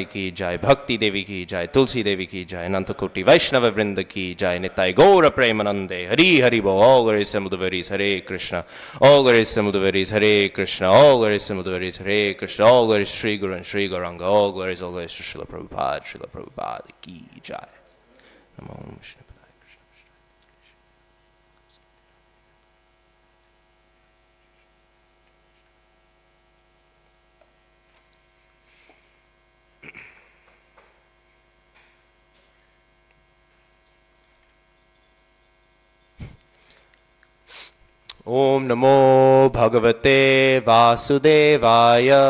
की जय, भक्ति देवी की जय, तुलसी देवी की जय, अनंत कोटि वैष्णव वृंद की जय, निताय गौर प्रेमानंदे। हरि हरि बोल। All glories to Muduveris, Hare Krishna. All glories to Muduveris, Hare Krishna. All glories to Muduveris, Hare Krishna. All glories to Sri Guru and Sri Gauranga. All glories to Srila Prabhupada ki jai. Namo Vishnu. Om Namo Bhagavate Vasudevaya.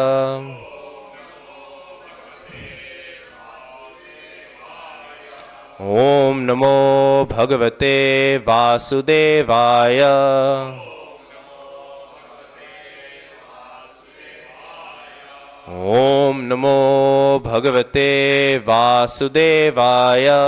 Om Namo Bhagavate Vasudevaya. Om Namo Bhagavate Vasudevaya.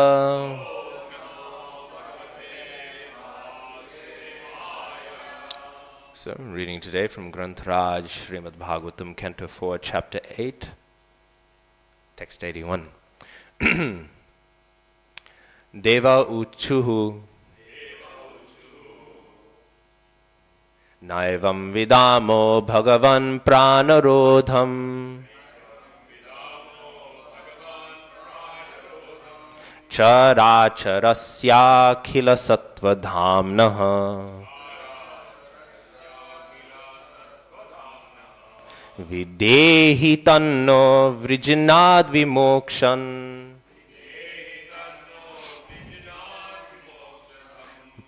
So, reading today from Granth Raj, Srimad Bhagavatam, Canto 4, Chapter 8, Text 81. Deva uchuhu naivam vidamo bhagavan pranarodham characharasyakhila sattvadhamnah Videhi tanno vrijnad vimokshan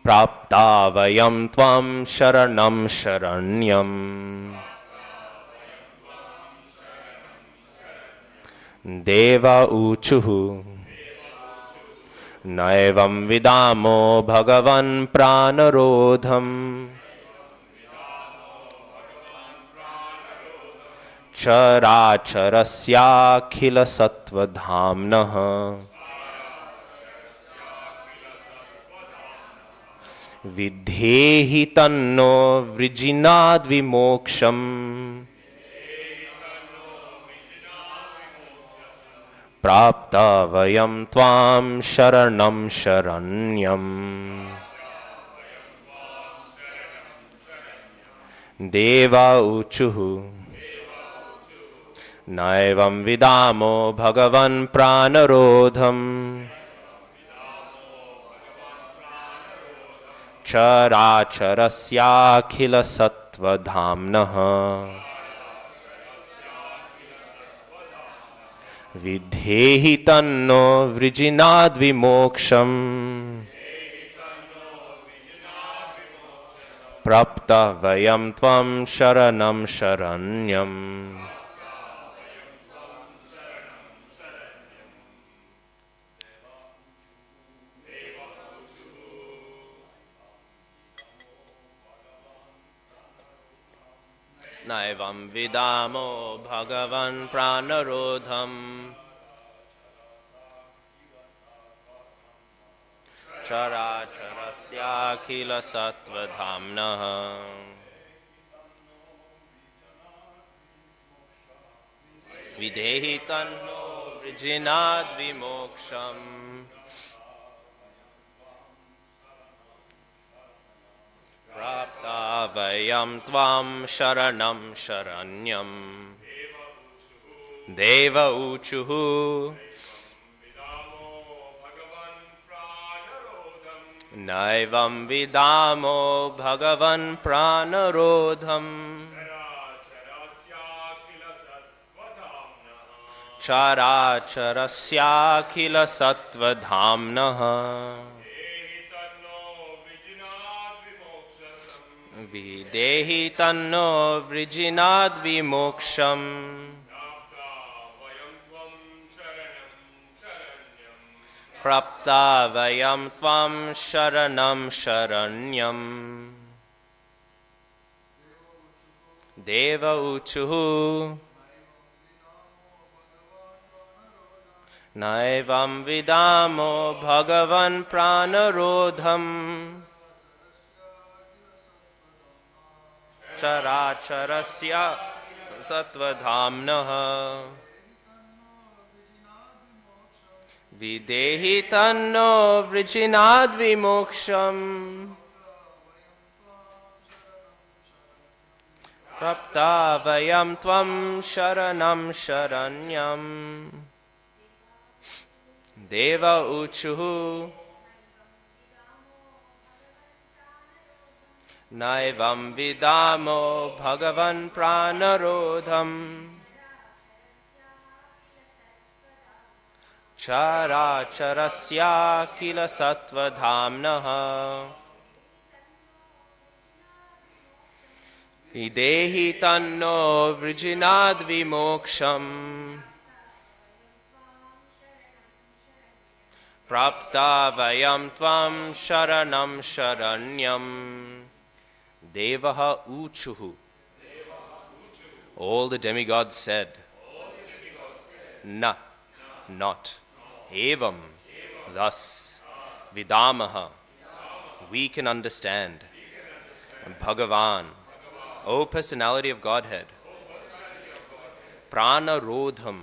prapta vayam tvam sharanam sharanyam Deva uchuhu naivam vidamo bhagavan pranarodham Characharasyakhila sattvadhamnah Vidhehi tanno vrijnad vimoksham Prapta vayam tvam sharanam sharanyam Deva uchuhu Naivam vidamo bhagavan pranarodham Characharasyakhila sattvadhamnah Vidhehi tanno vrijnad vimoksham Prapta vayam tvam sharanam sharanyam Naivam vidamo bhagavan pranarodham Characharasyakhila sattvadhamnah Videhi tanno vrijnad vimoksham Prapta vayam tvam sharanam sharanyam Deva uchuhu Naivam vidamo bhagavan pranarodham Characharasyakhila sattvadhamnah Videhi tanno vrijnad vimoksham Prapta vayam tvam sharanam sharanyam Deva uchuhu Naivam vidamo bhagavan pranarodham Characharasya sattvadhamnah Videhi tanno vrijinad vimoksham. Prapta vayam tvam sharanam sharanyam. Deva uchuhu. Naivam vidamo bhagavan pranarodham. Characharasya kila satvadhamnaha. Videhi tanno vrijinad vimoksham. Prapta vayam tvam sharanam sharanyam. Devaha uchuhu. All the demigods said, Na, not. Evam, thus. Vidamaha, we can understand. Bhagavan, O personality of Godhead. Prana rodham,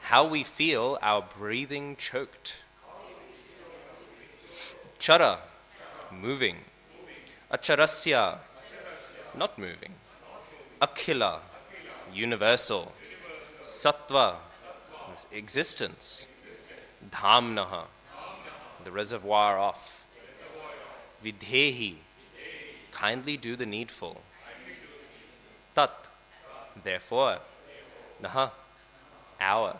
how we feel our breathing choked. Chara, moving. Acharasya, not moving. Akhila, universal. Sattva, existence. Dhamnaha, the reservoir of. Vidhehi, kindly do the needful. Tat, therefore. Naha, our.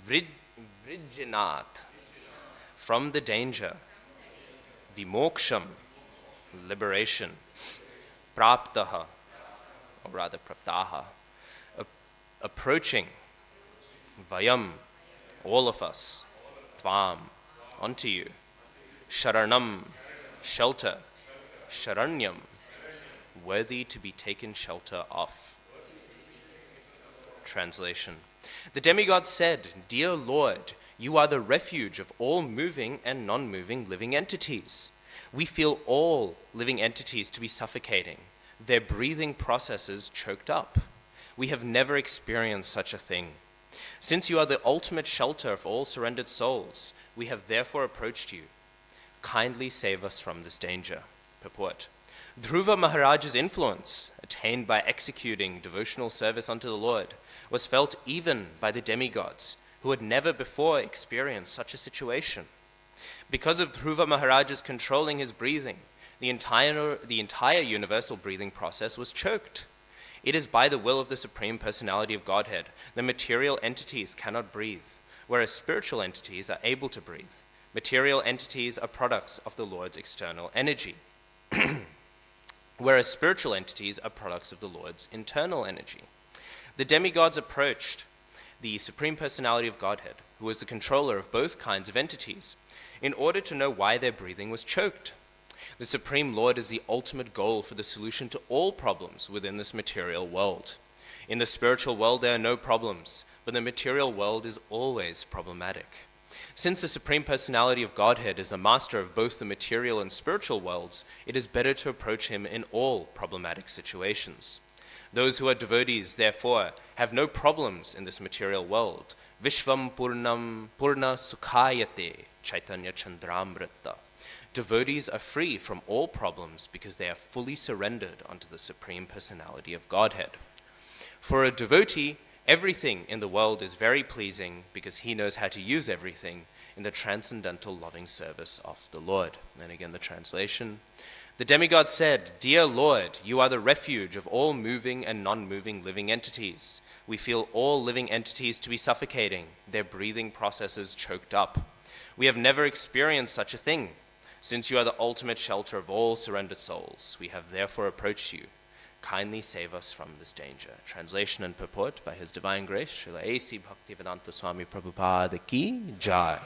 Vrijinat, from the danger. Vimoksham, liberation. Praptaha, or rather praptaha, approaching. Vayam, all of us. Tvam, unto you. Sharanam, shelter. Sharanyam, worthy to be taken shelter of. Translation. The demigod said, Dear Lord, you are the refuge of all moving and non-moving living entities. We feel all living entities to be suffocating, their breathing processes choked up. We have never experienced such a thing. Since you are the ultimate shelter of all surrendered souls, we have therefore approached you. Kindly save us from this danger. Purport. Dhruva Maharaj's influence, attained by executing devotional service unto the Lord, was felt even by the demigods, who had never before experienced such a situation. Because of Dhruva Maharaj's controlling his breathing, the entire universal breathing process was choked. It is by the will of the Supreme Personality of Godhead that material entities cannot breathe, whereas spiritual entities are able to breathe. Material entities are products of the Lord's external energy, whereas spiritual entities are products of the Lord's internal energy. The demigods approached the Supreme Personality of Godhead, who was the controller of both kinds of entities, in order to know why their breathing was choked. The Supreme Lord is the ultimate goal for the solution to all problems within this material world. In the spiritual world, there are no problems, but the material world is always problematic. Since the Supreme Personality of Godhead is the master of both the material and spiritual worlds, it is better to approach him in all problematic situations. Those who are devotees, therefore, have no problems in this material world. Vishvam Purnam Purna Sukhayate Chaitanya Chandramrita. Devotees are free from all problems because they are fully surrendered unto the Supreme Personality of Godhead. For a devotee, everything in the world is very pleasing because he knows how to use everything in the transcendental loving service of the Lord. And again, the translation. The demigod said, Dear Lord, you are the refuge of all moving and non-moving living entities. We feel all living entities to be suffocating, their breathing processes choked up. We have never experienced such a thing. Since you are the ultimate shelter of all surrendered souls, we have therefore approached you. Kindly save us from this danger. Translation and purport by His Divine Grace, Srila A.C. Bhaktivedanta Swami Prabhupada Ki Jai.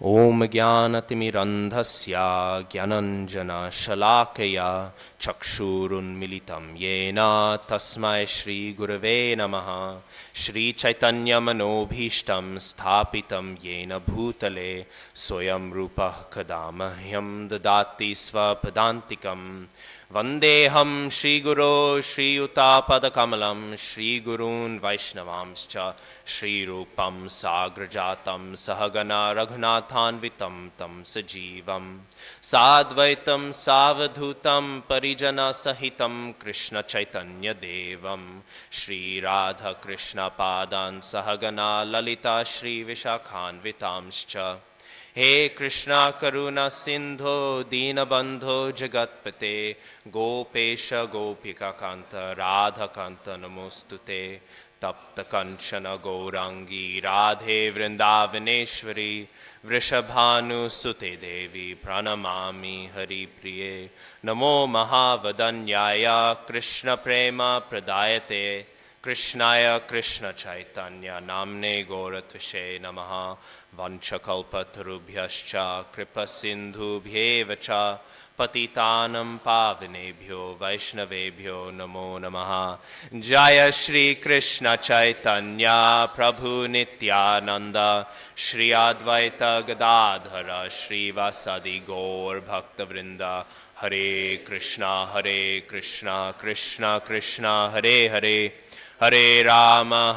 Om Jnanatimirandhasya Jnananjana Shalakaya Chakshurunmilitam Yena Tasmai Shri Gurave Namaha Shri Chaitanya Manobhishtam Sthapitam Yena Bhutale Soyam Rupa Kadamahyam Dadati Svapadantikam Vandeham Shri Guru Shri Yuta Kamalam Shri Gurun Vaishnavamscha Shri Rupam Sagrajatam Sahagana Raghunathanvitam Tam Sajivam Sadvaitam Savadhutam Parijana Sahitam Krishna Chaitanya Devam Shri Radha Krishna Padan Sahagana Lalita Shri Vishakhanvitamscha He Krishna Karuna Sindho Dinabandho Jagatpate Gopesha Gopika Kanta Radha Kanta Namostute Tapta Kanchana Gaurangi Radhe Vrindavaneshwari Vrishabhanu Sute Devi Pranamami Hari Priye Namo Mahavadanyaya Krishna Prema Pradayate Krishnaya Krishna Chaitanya Namne Goratvishe Namaha Vanchakalpatarubhyascha Kripa Sindhubhyevacha Patitanam Pavinebhyo Vaishnavebhyo Namo Namaha Jaya Shri Krishna Chaitanya Prabhu Nityananda Shri Advaita Gadadhara Shri Vasadi Gaur Bhakta Vrinda Hare Krishna Krishna Krishna Hare Hare Hare Rama,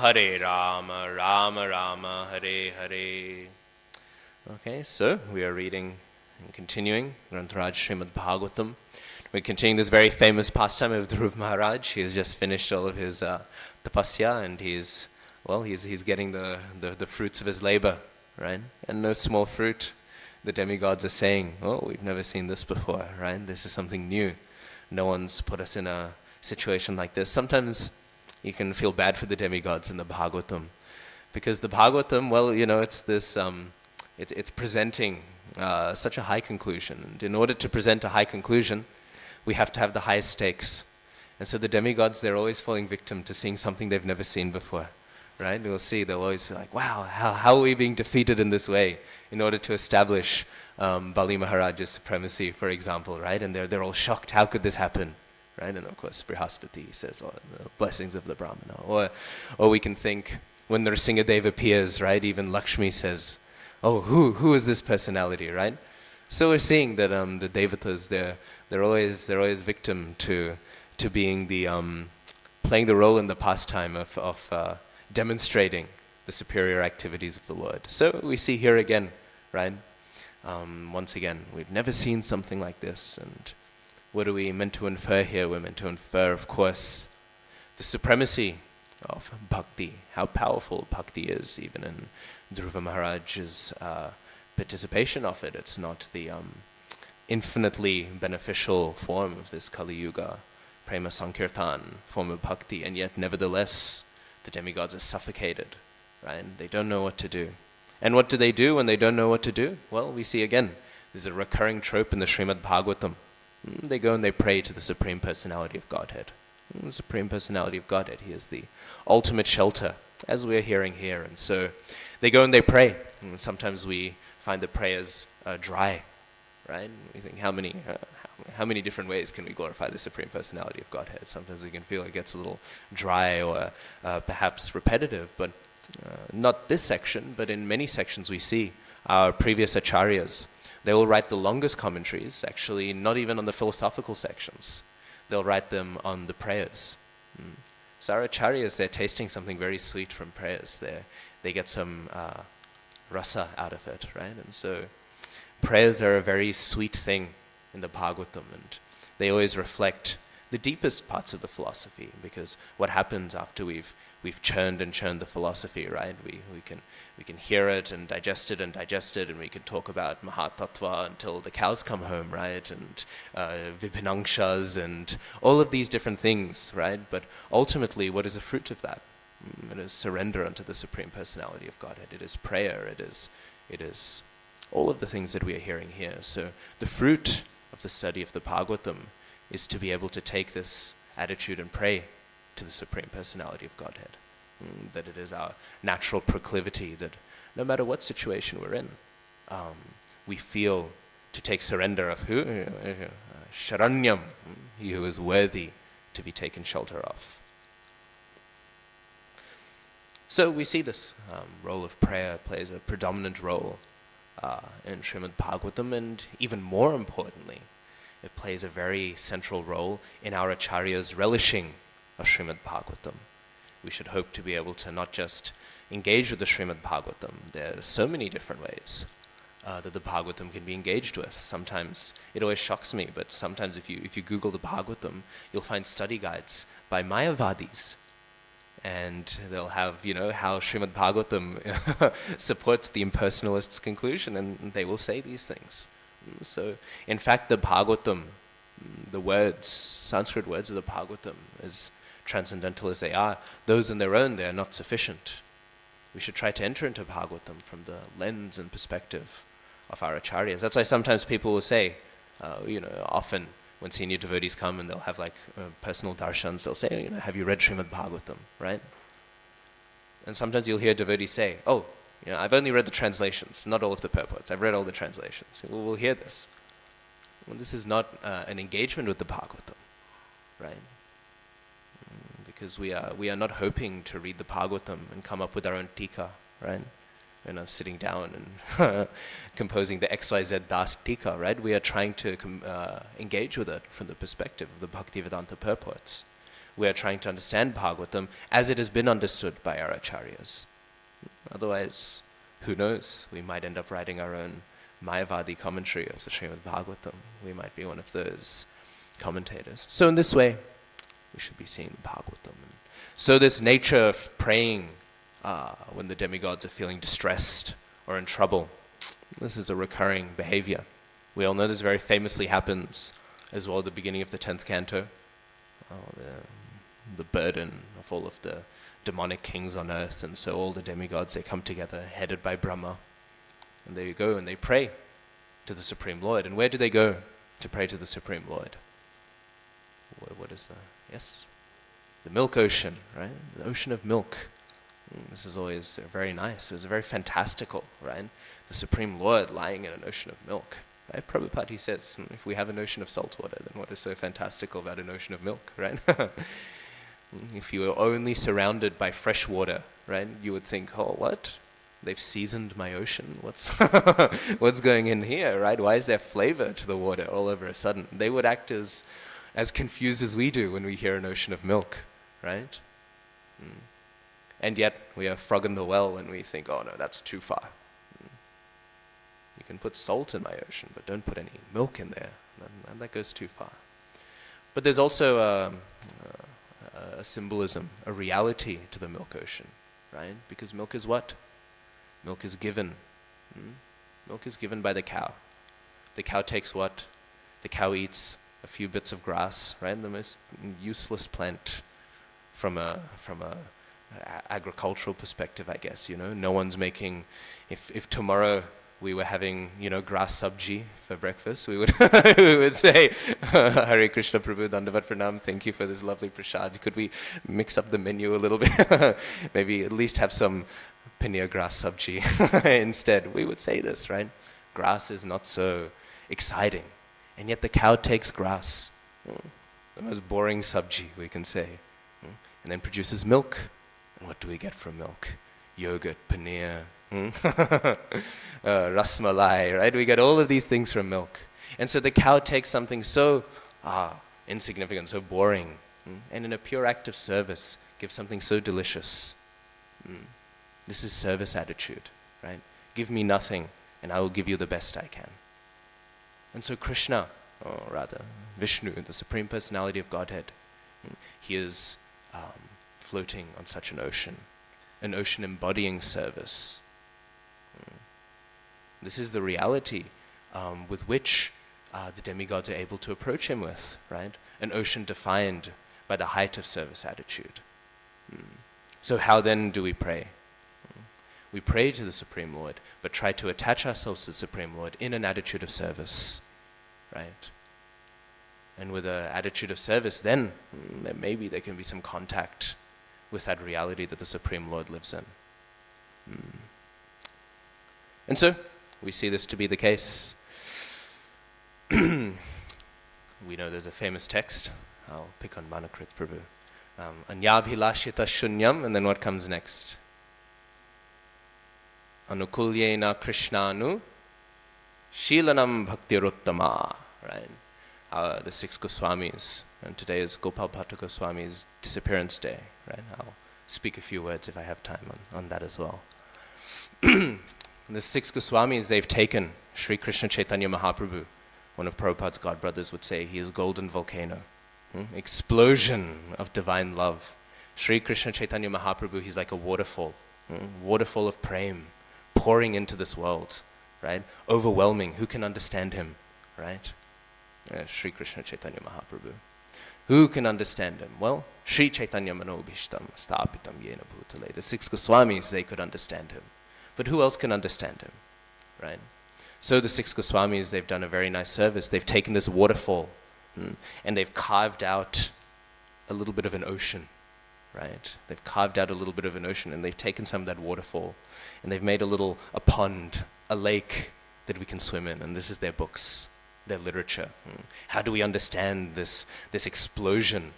Rama Rama, Hare Hare. Okay, so we are reading and continuing Grantaraj Srimad Bhagavatam. We're continuing this very famous pastime of Dhruv Maharaj. He has just finished all of his tapasya, and he's getting the fruits of his labor, right? And no small fruit. The demigods are saying, oh, we've never seen this before, right? This is something new. No one's put us in a situation like this. Sometimes you can feel bad for the demigods in the Bhagavatam, because the Bhagavatam, well, it's this, it's presenting such a high conclusion, and in order to present a high conclusion, we have to have the highest stakes. And so the demigods, they're always falling victim to seeing something they've never seen before, right? We'll see, they'll always be like, wow, how are we being defeated in this way in order to establish Bali Maharaj's supremacy, for example, right? And they're all shocked, how could this happen? Right? And of course, Brihaspati says, oh, the blessings of the Brahmana. Or we can think, when Nrsingadev appears, right, even Lakshmi says, oh, who is this personality, right? So we're seeing that the Devatas, they're always victim to being playing the role in the pastime of demonstrating the superior activities of the Lord. So we see here again, right? Once again, we've never seen something like this, and what are we meant to infer here? We're meant to infer, of course, the supremacy of bhakti, how powerful bhakti is, even in Dhruva Maharaj's participation of it. It's not the infinitely beneficial form of this Kali Yuga, Prema Sankirtan form of bhakti, and yet nevertheless the demigods are suffocated, right? They don't know what to do. And what do they do when they don't know what to do? Well, we see again, there's a recurring trope in the Srimad Bhagavatam. They go and they pray to the Supreme Personality of Godhead. The Supreme Personality of Godhead, He is the ultimate shelter, as we're hearing here. And so they go and they pray. And sometimes we find the prayers dry, right? We think, how many different ways can we glorify the Supreme Personality of Godhead? Sometimes we can feel it gets a little dry or perhaps repetitive, but not this section, but in many sections we see our previous acharyas. They will write the longest commentaries, actually not even on the philosophical sections. They'll write them on the prayers. So our acharyas, they're tasting something very sweet from prayers. They get some rasa out of it, right? And so prayers are a very sweet thing in the Bhagavatam, and they always reflect the deepest parts of the philosophy, because what happens after we've churned and churned the philosophy, right? We can hear it and digest it, and we can talk about Mahatattva until the cows come home, right? And Vibhinangshas and all of these different things, right? But ultimately, what is the fruit of that? It is surrender unto the Supreme Personality of Godhead. It is prayer. It is all of the things that we are hearing here. So the fruit of the study of the Bhagavatam is to be able to take this attitude and pray to the Supreme Personality of Godhead. That it is our natural proclivity that no matter what situation we're in, we feel to take surrender of who? Sharanyam, he who is worthy to be taken shelter of. So we see this role of prayer plays a predominant role in Srimad Bhagavatam, and even more importantly, it plays a very central role in our acharyas relishing of Srimad Bhagavatam. We should hope to be able to not just engage with the Srimad Bhagavatam. There are so many different ways that the Bhagavatam can be engaged with. Sometimes, it always shocks me, but sometimes if you Google the Bhagavatam, you'll find study guides by Mayavadis. And they'll have, how Srimad Bhagavatam supports the impersonalist's conclusion, and they will say these things. So, in fact, the Bhagavatam, the words, Sanskrit words of the Bhagavatam, as transcendental as they are, those on their own, they are not sufficient. We should try to enter into Bhagavatam from the lens and perspective of our acharyas. That's why sometimes people will say, often when senior devotees come and they'll have personal darshans, they'll say, have you read Srimad Bhagavatam, right? And sometimes you'll hear devotees say, I've only read the translations, not all of the purports. I've read all the translations. We'll hear this. Well, this is not an engagement with the Bhagavatam, right? Because we are not hoping to read the Bhagavatam and come up with our own tika, right? We're not sitting down and composing the XYZ Das tika, right? We are trying to engage with it from the perspective of the Bhaktivedanta purports. We are trying to understand Bhagavatam as it has been understood by our acharyas. Otherwise, who knows? We might end up writing our own Mayavadi commentary of the Srimad Bhagavatam. We might be one of those commentators. So in this way, we should be seeing the Bhagavatam. So this nature of praying when the demigods are feeling distressed or in trouble, this is a recurring behavior. We all know this very famously happens as well at the beginning of the 10th canto. The burden of all of the demonic kings on earth, and so all the demigods, they come together, headed by Brahma, and they go and they pray to the Supreme Lord. And where do they go to pray to the Supreme Lord? What is the milk ocean, right? The ocean of milk. This is always very nice. It was very fantastical, right? The Supreme Lord lying in an ocean of milk. Right? Prabhupada, he says, if we have an ocean of salt water, then what is so fantastical about an ocean of milk, right? If you were only surrounded by fresh water, right, you would think, what? They've seasoned my ocean? What's going in here, right? Why is there flavor to the water all over a sudden? They would act as confused as we do when we hear an ocean of milk, right? And yet, we are frog in the well and we think, no, that's too far. You can put salt in my ocean, but don't put any milk in there. And that goes too far. But there's also a symbolism, a reality to the milk ocean, right? Because milk is what? Milk is given. Milk is given by the cow. The cow takes what? The cow eats a few bits of grass, right? The most useless plant from a agricultural perspective, I guess, No one's making, if tomorrow we were having, grass sabji for breakfast, we would we would say, Hare Krishna Prabhu, Dandavat Pranam, thank you for this lovely prasad. Could we mix up the menu a little bit? Maybe at least have some paneer grass sabji instead. We would say this, right? Grass is not so exciting. And yet the cow takes grass, the most boring sabji, we can say, and then produces milk. And what do we get from milk? Yogurt, paneer, rasmalai, right? We get all of these things from milk. And so the cow takes something so insignificant, so boring, and in a pure act of service, gives something so delicious. This is service attitude, right? Give me nothing, and I will give you the best I can. And so Krishna, or rather Vishnu, the Supreme Personality of Godhead, he is floating on such an ocean embodying service. This is the reality with which the demigods are able to approach him with, right? An ocean defined by the height of service attitude. So how then do we pray? We pray to the Supreme Lord, but try to attach ourselves to the Supreme Lord in an attitude of service, right? And with an attitude of service, then maybe there can be some contact with that reality that the Supreme Lord lives in. And so, we see this to be the case. We know there's a famous text. I'll pick on Manakrit Prabhu. Anyabhilashita shunyam, and then what comes next? Anukulyena krishnanu shilanam bhaktiruttama, right? the six Goswamis, and today is Gopal Bhatta Goswami's disappearance day, right? I'll speak a few words if I have time on that as well. The six Goswamis, they've taken Sri Krishna Chaitanya Mahaprabhu. One of Prabhupada's godbrothers would say he is golden volcano, explosion of divine love. Sri Krishna Chaitanya Mahaprabhu, he's like a waterfall, waterfall of prem, pouring into this world, right? Overwhelming. Who can understand him, right? Sri Krishna Chaitanya Mahaprabhu. Who can understand him? Well, Sri Chaitanya Manobhishtam Stapitam Yena Bhutale. The six Goswamis, they could understand him. But who else can understand him, right? So the six Goswamis, they've done a very nice service. They've taken this waterfall and they've carved out a little bit of an ocean, right? They've carved out a little bit of an ocean and they've taken some of that waterfall and they've made a pond, a lake that we can swim in. And this is their books, their literature. How do we understand this explosion,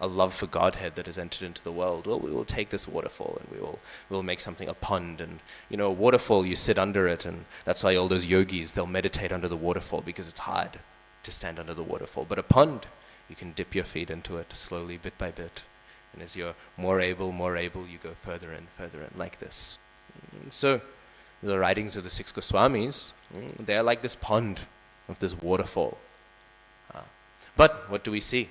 a love for Godhead that has entered into the world? Well, we will take this waterfall and we'll make something, a pond. And, a waterfall, you sit under it, and that's why all those yogis, they'll meditate under the waterfall because it's hard to stand under the waterfall. But a pond, you can dip your feet into it slowly, bit by bit. And as you're more able, you go further in, like this. And so, the writings of the six Goswamis, they're like this pond of this waterfall. But what do we see?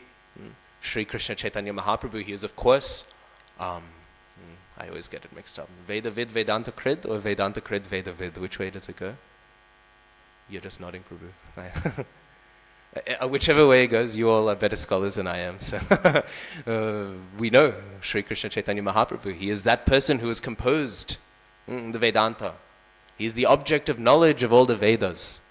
Sri Krishna Chaitanya Mahaprabhu, he is of course, I always get it mixed up, Veda Vid Vedanta Krid or Vedanta Krid Veda Vid? Which way does it go? You're just nodding, Prabhu. Whichever way it goes, you all are better scholars than I am. So we know Sri Krishna Chaitanya Mahaprabhu, he is that person who has composed the Vedanta. He is the object of knowledge of all the Vedas.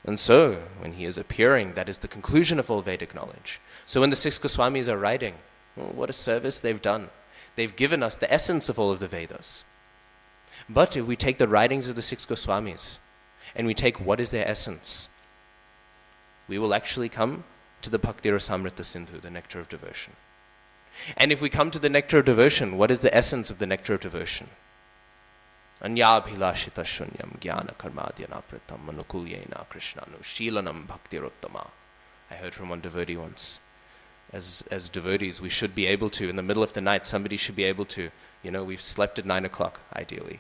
And so, when he is appearing, that is the conclusion of all Vedic knowledge. So when the six Goswamis are writing, what a service they've done. They've given us the essence of all of the Vedas. But if we take the writings of the six Goswamis, and we take what is their essence, we will actually come to the Bhakti Rasamrita Sindhu, the nectar of devotion. And if we come to the nectar of devotion, what is the essence of the nectar of devotion? Anyabhilashita shunyam jnana karmadhyanapratam manukulyena krishnanu shilanam bhaktirottama. I heard from one devotee once. As devotees, we should be able to, in the middle of the night, somebody should be able to, we've slept at 9 o'clock, ideally.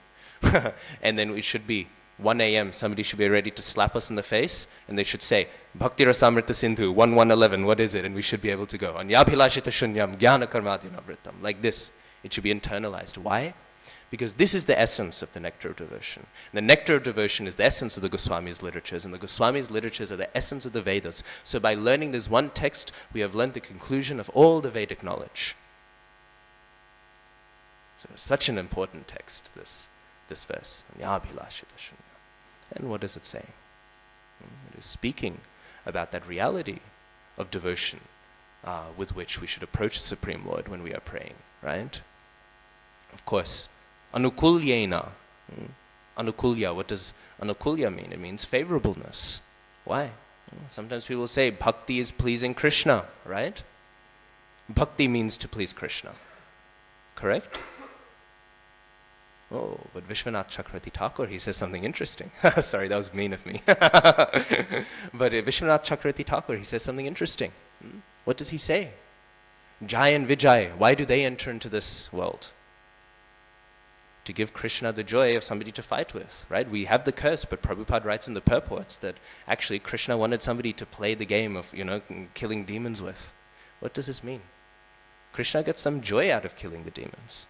And then it should be 1 a.m., somebody should be ready to slap us in the face, and they should say, Bhakti Rasamrita Sindhu, 1111, what is it? And we should be able to go, Anyabhilashita shunyam jnana karmadhyanapratam. Like this. It should be internalized. Why? Because this is the essence of the nectar of devotion. The nectar of devotion is the essence of the Goswamis' literatures, and the Goswamis' literatures are the essence of the Vedas. So by learning this one text, we have learned the conclusion of all the Vedic knowledge. So it's such an important text, this verse. And what is it saying? It is speaking about that reality of devotion with which we should approach the Supreme Lord when we are praying, right? Of course, anukulyena. Anukulya, what does anukulya mean? It means favorableness. Why? Sometimes people say bhakti is pleasing Krishna, right? Bhakti means to please Krishna. Correct? Oh, but Vishwanath Chakravarti Thakur, he says something interesting. Sorry, that was mean of me. But Vishwanath Chakravarti Thakur, he says something interesting. What does he say? Jai and Vijay, why do they enter into this world? To give Krishna the joy of somebody to fight with, right? We have the curse, but Prabhupada writes in the purports that actually Krishna wanted somebody to play the game of, killing demons with. What does this mean? Krishna gets some joy out of killing the demons,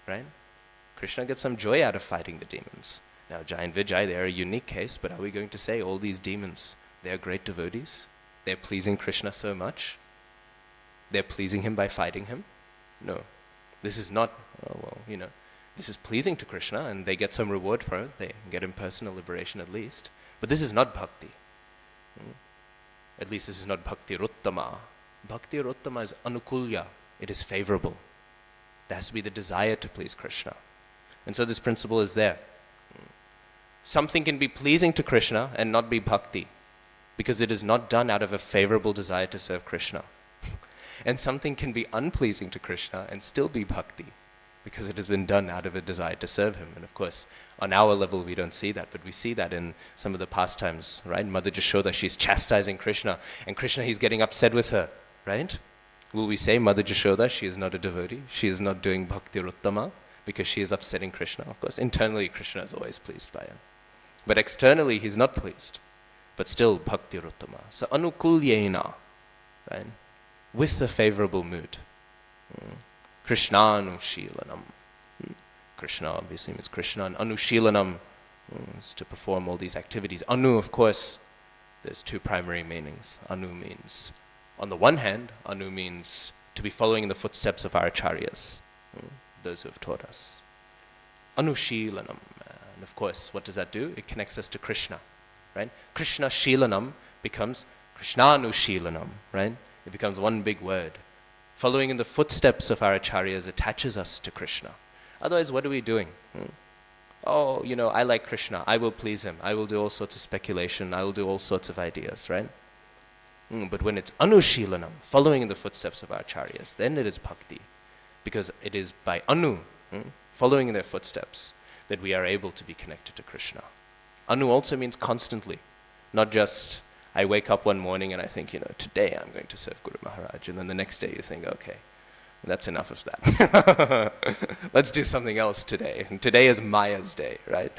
right? Krishna gets some joy out of fighting the demons. Now, Jai and Vijay, they're a unique case, but are we going to say all these demons, they're great devotees? They're pleasing Krishna so much? They're pleasing him by fighting him? No. This is not, this is pleasing to Krishna, and they get some reward for it. They get impersonal liberation at least. But this is not bhakti. At least this is not bhakti rottama. Bhakti rottama is anukulya. It is favorable. There has to be the desire to please Krishna. And so this principle is there. Something can be pleasing to Krishna and not be bhakti, because it is not done out of a favorable desire to serve Krishna. And something can be unpleasing to Krishna and still be bhakti, because it has been done out of a desire to serve him. And of course, on our level, we don't see that, but we see that in some of the pastimes, right? Mother Jashoda, she's chastising Krishna, and Krishna, he's getting upset with her, right? Will we say Mother Jashoda, she is not a devotee, she is not doing bhakti ruttama because she is upsetting Krishna? Of course, internally, Krishna is always pleased by him. But externally, he's not pleased, but still bhakti ruttama. So anukulyena, right? With a favorable mood. Krishna anushilanam. Krishna obviously means Krishna, and anushilanam is to perform all these activities. Anu, of course, there's two primary meanings. Anu means, on the one hand, anu means to be following in the footsteps of our acharyas, those who have taught us. Anushilanam, and of course, what does that do? It connects us to Krishna, right? Krishna shilanam becomes Krishnanushilanam, right? It becomes one big word. Following in the footsteps of our acharyas attaches us to Krishna. Otherwise, what are we doing? Oh, I like Krishna. I will please him. I will do all sorts of speculation. I will do all sorts of ideas, right? But when it's anushilanam, following in the footsteps of our acharyas, then it is bhakti. Because it is by anu, following in their footsteps, that we are able to be connected to Krishna. Anu also means constantly, not just I wake up one morning and I think, today I'm going to serve Guru Maharaj. And then the next day you think, okay, that's enough of that. Let's do something else today. And today is Maya's day, right?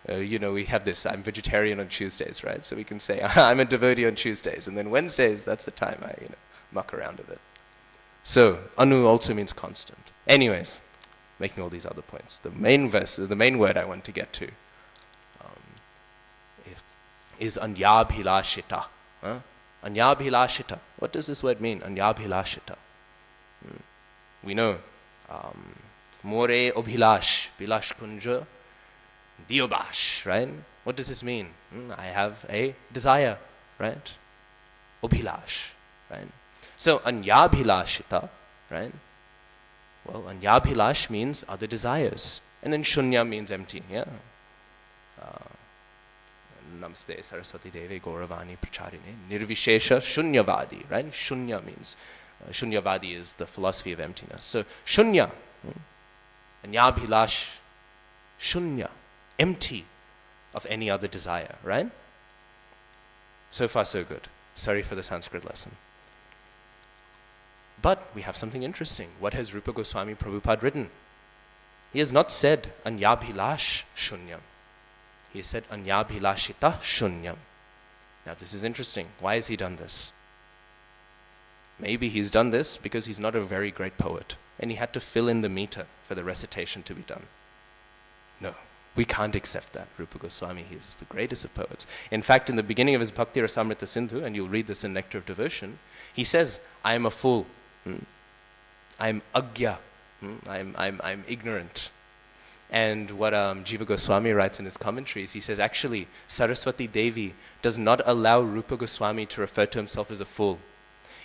We have this, I'm vegetarian on Tuesdays, right? So we can say, I'm a devotee on Tuesdays. And then Wednesdays, that's the time I, muck around a bit. So, anu also means constant. Anyways, making all these other points. The main word I want to get to is anyabhilashita. Anyabhilashita. What does this word mean? Anyabhilashita. We know more obhilash, bilash kunja, diobash, right? What does this mean? I have a desire, right? Obhilash, right? So anyabhilashita, right? Well, anyabhilash means other desires. And then shunya means empty, yeah? Namaste Saraswati Devi Gauravani Pracharine Nirvishesha Shunyavadi, right? Shunya means, Shunyavadi is the philosophy of emptiness. So Shunya, Anyabhilash, Shunya, empty of any other desire, right? So far so good. Sorry for the Sanskrit lesson. But we have something interesting. What has Rupa Goswami Prabhupada written? He has not said Anyabhilash Shunyam. He said Anyabhilashita Shunyam. Now this is interesting. Why has he done this? Maybe he's done this because he's not a very great poet and he had to fill in the meter for the recitation to be done. No, we can't accept that. Rupa Goswami, he is the greatest of poets. In fact, in the beginning of his Bhakti Rasamrita Sindhu, and you'll read this in Nectar of Devotion, he says, I am a fool. I'm agya. I'm ignorant. And what Jiva Goswami writes in his commentaries, he says, actually, Saraswati Devi does not allow Rupa Goswami to refer to himself as a fool.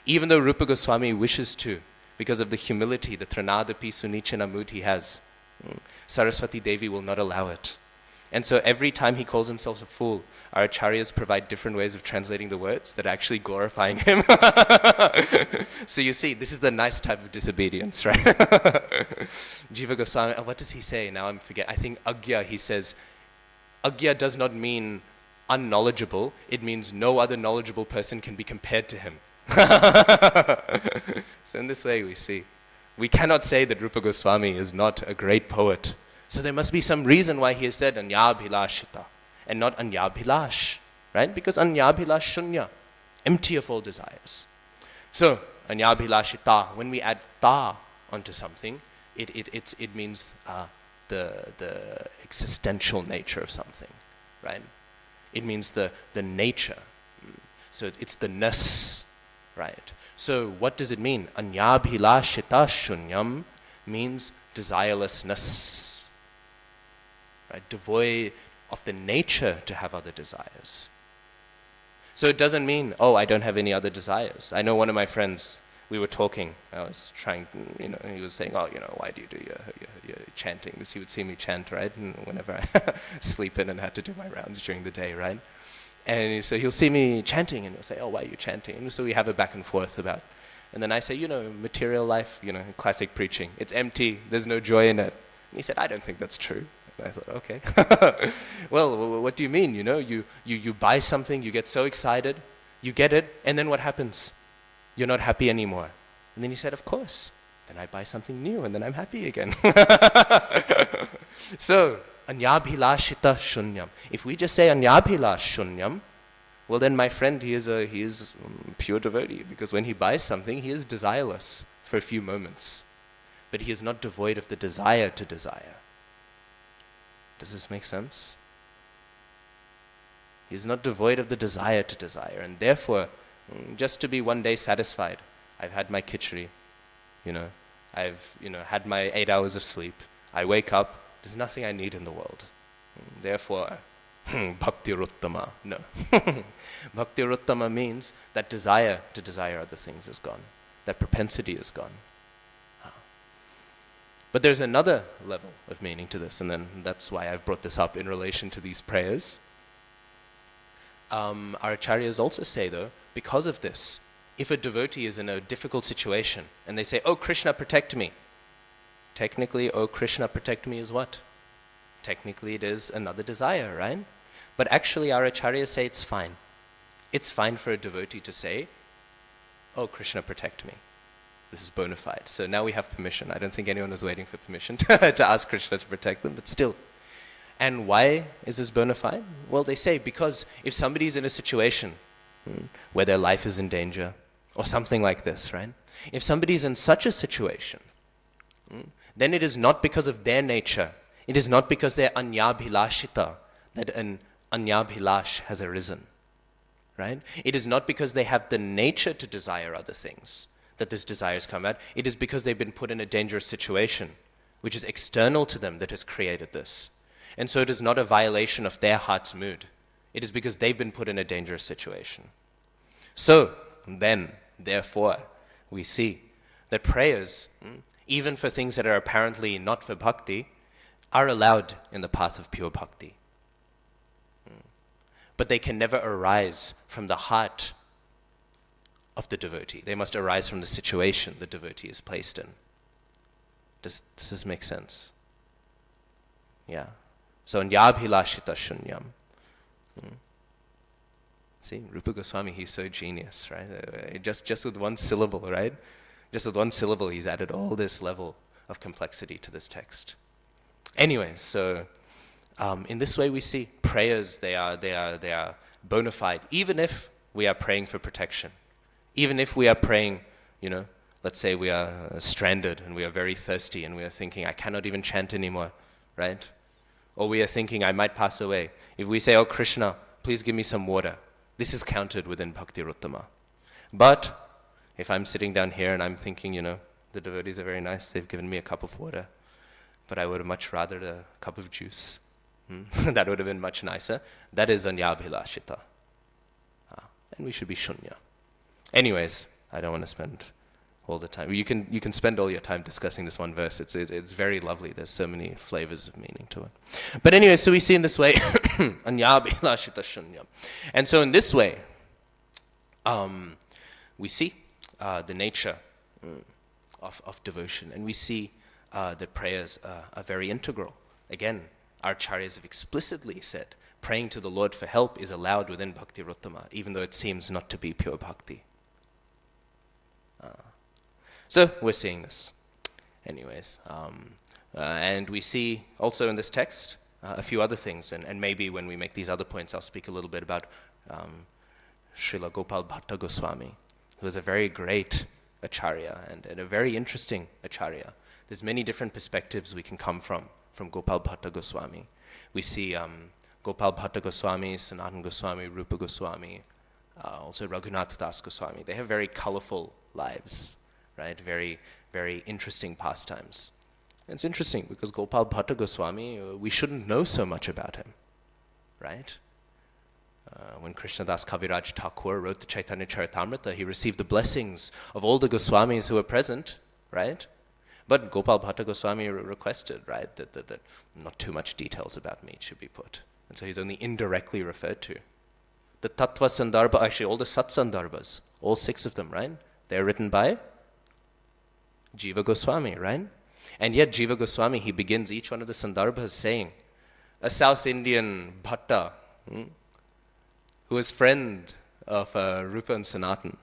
Even though Rupa Goswami wishes to, because of the humility, the Tranadapi Sunichana mood he has, Saraswati Devi will not allow it. And so every time he calls himself a fool, our acharyas provide different ways of translating the words that are actually glorifying him. So you see, this is the nice type of disobedience, right? Jiva Goswami, what does he say? Now I'm forgetting. I think agya, he says, agya does not mean unknowledgeable. It means no other knowledgeable person can be compared to him. So in this way we see, we cannot say that Rupa Goswami is not a great poet. So there must be some reason why he has said Anyabhilashita and not Anyabhilash, right? Because Anyabhilash shunya, empty of all desires. So Anyabhilashita, when we add ta onto something, it means the existential nature of something, right? It means the nature. So it's the ness, right? So what does it mean? Anyabhilashita shunyam means desirelessness, right? Devoid of the nature to have other desires. So it doesn't mean, oh, I don't have any other desires. I know one of my friends, we were talking, I was trying, he was saying, oh, why do you do your chanting? Because he would see me chant, right? And whenever I sleep in and had to do my rounds during the day, right? And so he'll see me chanting and he'll say, oh, why are you chanting? And so we have a back and forth about, And then I say, material life, classic preaching, it's empty, there's no joy in it. And he said, I don't think that's true. And I thought, okay. Well, what do you mean? You buy something, you get so excited, you get it, and then what happens? You're not happy anymore. And then he said, of course. Then I buy something new, and then I'm happy again. So, anyabhilashita shunyam. If we just say anyabhilash shunyam, well then my friend, he is pure devotee, because when he buys something, he is desireless for a few moments. But he is not devoid of the desire to desire. Does this make sense? He is not devoid of the desire to desire, and therefore, just to be one day satisfied, I've had my khichdi, I've had my 8 hours of sleep, I wake up, there's nothing I need in the world. Therefore, bhakti ruttama. No. Bhakti ruttama means that desire to desire other things is gone. That propensity is gone. But there's another level of meaning to this, and then that's why I've brought this up in relation to these prayers. Our acharyas also say, though, because of this, if a devotee is in a difficult situation and they say, oh Krishna, protect me. Technically, oh Krishna, protect me is what? Technically it is another desire, right? But actually our acharyas say it's fine. It's fine for a devotee to say, oh Krishna, protect me. This is bona fide. So now we have permission. I don't think anyone was waiting for permission to ask Krishna to protect them, but still. And why is this bona fide? Well, they say because if somebody's in a situation where their life is in danger, or something like this, right? If somebody's in such a situation, then it is not because of their nature, it is not because they're anyabhilashita that an anyabhilash has arisen, right? It is not because they have the nature to desire other things that this desire has come out. It is because they've been put in a dangerous situation, which is external to them, that has created this. And so it is not a violation of their heart's mood. It is because they've been put in a dangerous situation. So then, therefore, we see that prayers, even for things that are apparently not for bhakti, are allowed in the path of pure bhakti. But they can never arise from the heart of the devotee. They must arise from the situation the devotee is placed in. Does this make sense? Yeah. So, anyabhilashita shunyam. See, Rupa Goswami, he's so genius, right? Just with one syllable, right? Just with one syllable, he's added all this level of complexity to this text. Anyways, so in this way we see prayers, they are bona fide, even if we are praying for protection. Even if we are praying, let's say we are stranded and we are very thirsty and we are thinking, I cannot even chant anymore, right? Or we are thinking, I might pass away. If we say, oh Krishna, please give me some water, this is counted within Bhakti Ruttama. But if I'm sitting down here and I'm thinking, the devotees are very nice, they've given me a cup of water, but I would have much rather a cup of juice. That would have been much nicer. That is anyabhilashita. And we should be shunya. Anyways, I don't want to spend all the time. You can spend all your time discussing this one verse. It's very lovely. There's so many flavors of meaning to it. But anyway, so we see in this way, anyabhilashita shunyam. And so in this way, we see the nature of devotion, and we see that prayers are very integral. Again, our acharyas have explicitly said praying to the Lord for help is allowed within Bhakti Ruttama, even though it seems not to be pure bhakti. So we're seeing this. Anyways, and we see also in this text a few other things, and maybe when we make these other points, I'll speak a little bit about Srila Gopal Bhatta Goswami, who is a very great acharya and a very interesting acharya. There's many different perspectives we can come from Gopal Bhatta Goswami. We see Gopal Bhatta Goswami, Sanatana Goswami, Rupa Goswami, also Raghunath Das Goswami. They have very colorful lives, right? Very, very interesting pastimes. And it's interesting because Gopal Bhatta Goswami, we shouldn't know so much about him, right? When Krishnadas Kaviraj Thakur wrote the Chaitanya Charitamrita, he received the blessings of all the Goswamis who were present, right? But Gopal Bhatta Goswami requested, right, that not too much details about me should be put. And so he's only indirectly referred to. The Tattva Sandarbha, actually all the Sat Sandarbhas, all 6 of them, right? They're written by Jiva Goswami, right? And yet Jiva Goswami, he begins each one of the Sandarbhas saying, a South Indian Bhatta, who is friend of Rupa and Sanatan,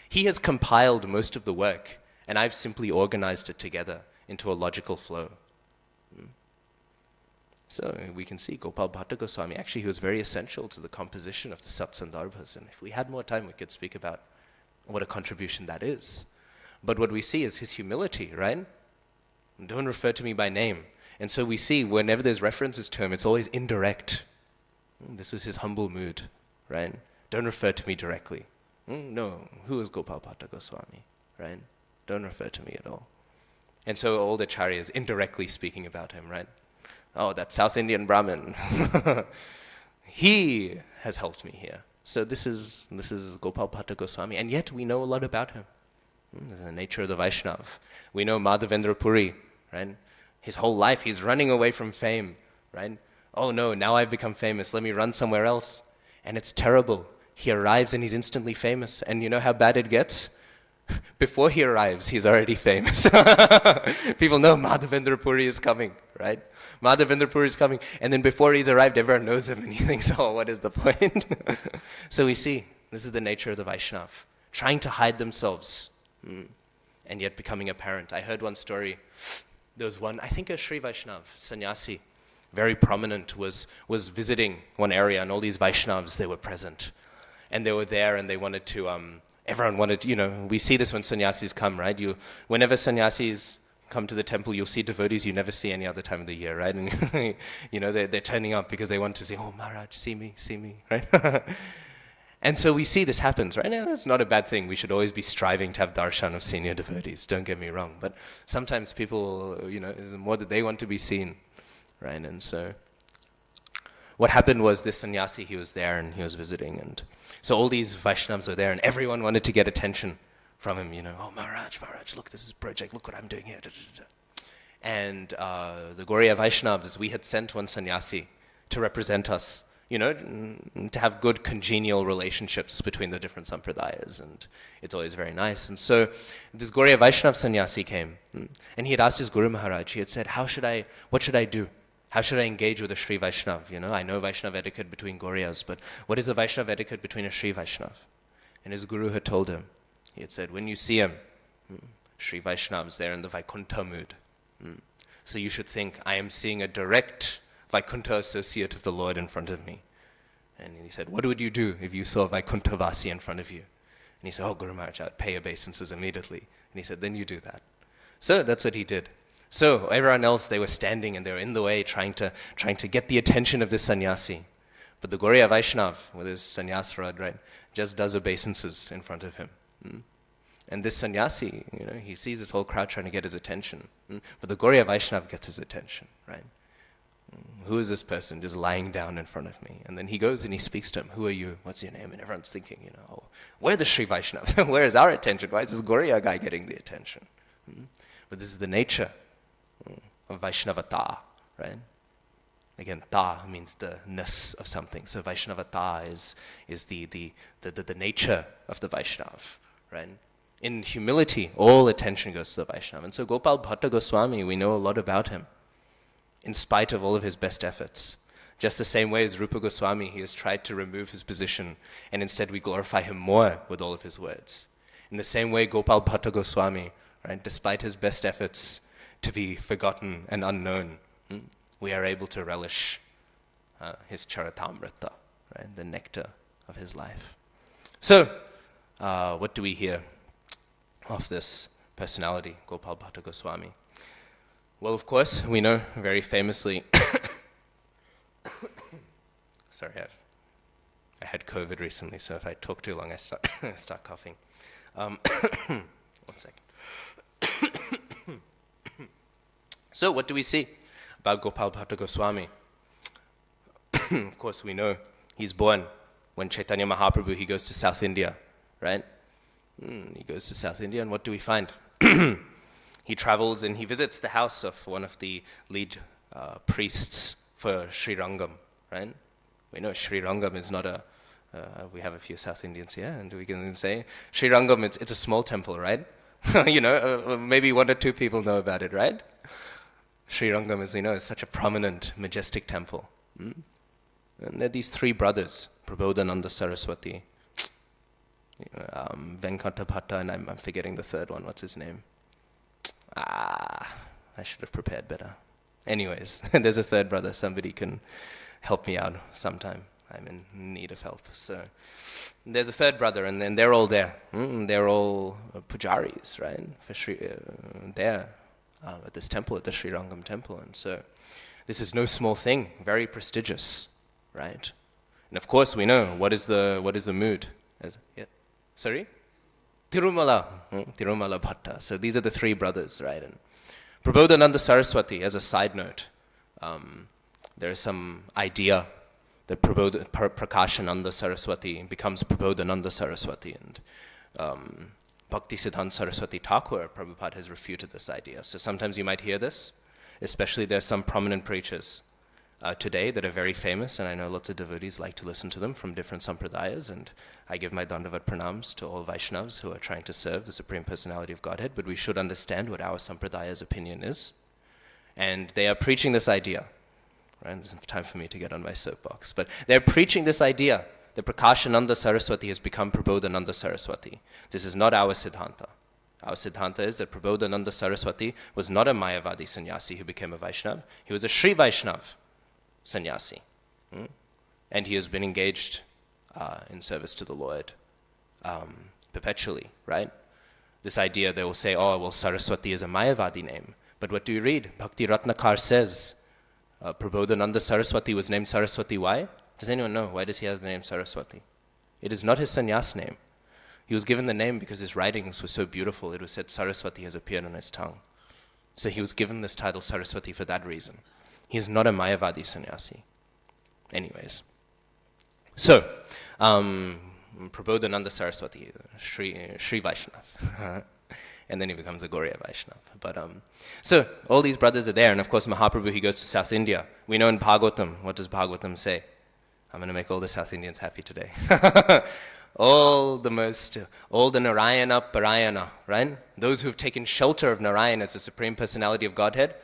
he has compiled most of the work, and I've simply organized it together into a logical flow. So we can see Gopal Bhatta Goswami, actually he was very essential to the composition of the Sat Sandarbhas, and if we had more time we could speak about what a contribution that is. But what we see is his humility, right? Don't refer to me by name. And so we see whenever there's references to him, it's always indirect. This was his humble mood, right? Don't refer to me directly. No, who is Gopal Bhatta Goswami, right? Don't refer to me at all. And so all the Acharyas indirectly speaking about him, right? Oh, that South Indian Brahmin. He has helped me here. So this is Gopal Bhatta Goswami, and yet we know a lot about him. The nature of the Vaishnav. We know Madhavendra Puri, right? His whole life he's running away from fame, right? Oh no, now I've become famous, let me run somewhere else. And it's terrible. He arrives and he's instantly famous. And you know how bad it gets? Before he arrives, he's already famous. People know Madhavendra Puri is coming, right? Madhavendra Puri is coming. And then before he's arrived, everyone knows him and he thinks, oh, what is the point? So we see, this is the nature of the Vaishnav. Trying to hide themselves and yet becoming apparent. I heard one story. There was one, I think a Sri Vaishnav, sannyasi, very prominent, was visiting one area and all these Vaishnavas, they were present. And they were there and they wanted to, everyone wanted, we see this when sannyasis come, right? Whenever sannyasis come to the temple, you'll see devotees you never see any other time of the year, right? And they're turning up because they want to say, oh Maharaj, see me, right? And so we see this happens, right? And it's not a bad thing. We should always be striving to have darshan of senior devotees, don't get me wrong. But sometimes people, it's more that they want to be seen, right? And so what happened was this sannyasi, he was there and he was visiting. And so all these Vaishnavas were there and everyone wanted to get attention from him, oh, Maharaj, look, this is a project, look what I'm doing here. And the Gauriya Vaishnavas, we had sent one sannyasi to represent us, to have good congenial relationships between the different sampradayas, and it's always very nice. And so this Gauriya Vaishnav sannyasi came, and he had asked his Guru Maharaj, he had said, what should I do? How should I engage with a Sri Vaishnav? I know Vaishnav etiquette between Gauriyas, but what is the Vaishnav etiquette between a Sri Vaishnav? And his Guru had told him, he had said, when you see him, Sri Vaishnav's there in the Vaikuntha mood. So you should think, I am seeing a direct Vaikuntha associate of the Lord in front of me. And he said, what would you do if you saw Vaikuntha Vasi in front of you? And he said, oh, Guru Maharaj, I would pay obeisances immediately. And he said, then you do that. So that's what he did. So everyone else, they were standing and they were in the way trying to get the attention of this sannyasi. But the Gauriya Vaishnav, with his sannyas rod, right, just does obeisances in front of him. And this sannyasi, he sees this whole crowd trying to get his attention. But the Gauriya Vaishnav gets his attention, right? Who is this person just lying down in front of me? And then he goes and he speaks to him. Who are you? What's your name? And everyone's thinking, oh, where are the Sri Vaishnavas? Where is our attention? Why is this Gauriya guy getting the attention? But this is the nature of Vaishnavata, right? Again, ta means the ness of something. So Vaishnavata is the nature of the Vaishnav, right? In humility, all attention goes to the Vaishnav. And so Gopal Bhatta Goswami, we know a lot about him, in spite of all of his best efforts. Just the same way as Rupa Goswami, he has tried to remove his position, and instead we glorify him more with all of his words. In the same way, Gopal Bhatta Goswami, right, despite his best efforts to be forgotten and unknown, we are able to relish his charitamrita, right, the nectar of his life. So, what do we hear of this personality, Gopal Bhatta Goswami? Well, of course, we know very famously, sorry, I had COVID recently, so if I talk too long, I start coughing. 1 second. So what do we see about Gopal Bhatta Goswami? Of course, we know he's born when Chaitanya Mahaprabhu, he goes to South India, right? He goes to South India, and what do we find? He travels and he visits the house of one of the lead priests for Sri Rangam, right? We know Sri Rangam is not a We have a few South Indians here, and we can say Sri Rangam. It's a small temple, right? Maybe one or two people know about it, right? Sri Rangam, as we know, is such a prominent, majestic temple. And there are these three brothers, Prabodhananda Saraswati, Venkata Bhatta, and I'm forgetting the third one. What's his name? I should have prepared better. Anyways, there's a third brother. Somebody can help me out sometime. I'm in need of help. So there's a third brother, and then they're all there. They're all pujaris, right? For there at this temple, at the Sri Rangam temple. And so this is no small thing, very prestigious, right? And of course we know what is the mood. Sorry? Tirumala Bhatta. So these are the three brothers, right? And Prabodhananda Saraswati, as a side note, there's some idea that Prakashananda Saraswati becomes Prabodhananda Saraswati, and Bhaktisiddhanta Saraswati Thakur, Prabhupada, has refuted this idea. So sometimes you might hear this, especially there's some prominent preachers today that are very famous, and I know lots of devotees like to listen to them from different sampradayas, and I give my dandavat pranams to all Vaishnavas who are trying to serve the Supreme Personality of Godhead, but we should understand what our sampradaya's opinion is. And they are preaching this idea, right? There's time for me to get on my soapbox, but they're preaching this idea that Prakashananda Saraswati has become Prabodhananda Saraswati. This is not our Siddhanta. Our Siddhanta is that Prabodhananda Saraswati was not a Mayavadi sannyasi who became a Vaishnav. He was a Sri Vaishnav sannyasi. And he has been engaged in service to the Lord perpetually, right? This idea, they will say, oh, well, Saraswati is a Mayavadi name. But what do you read? Bhakti Ratnakar says, Prabodhananda Saraswati was named Saraswati. Why? Does anyone know? Why does he have the name Saraswati? It is not his sannyas name. He was given the name because his writings were so beautiful. It was said Saraswati has appeared on his tongue. So he was given this title Saraswati for that reason. He is not a Mayavadi sannyasi. Anyways. So, Prabodhananda Saraswati, Sri Vaishnav. And then he becomes a Gauriya Vaishnav. But so all these brothers are there, and of course Mahaprabhu, he goes to South India. We know in Bhagavatam, what does Bhagavatam say? I'm going to make all the South Indians happy today. all the Narayana Parayana, right? Those who have taken shelter of Narayana as the Supreme Personality of Godhead,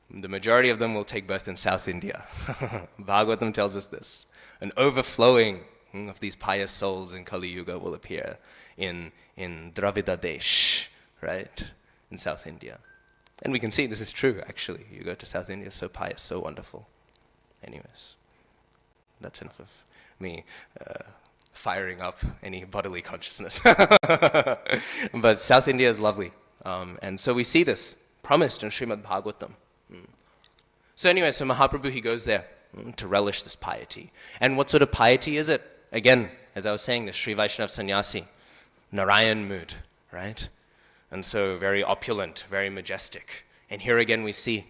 the majority of them will take birth in South India. Bhagavatam tells us this. An overflowing of these pious souls in Kali Yuga will appear in Dravida Desh, right? In South India. And we can see this is true, actually. You go to South India, so pious, so wonderful. Anyways, that's enough of me firing up any bodily consciousness. But South India is lovely. And so we see this promised in Srimad Bhagavatam. So anyway, so Mahaprabhu, he goes there to relish this piety. And what sort of piety is it? Again, as I was saying, the Sri Vaishnava sannyasi, Narayan mood, right? And so very opulent, very majestic. And here again we see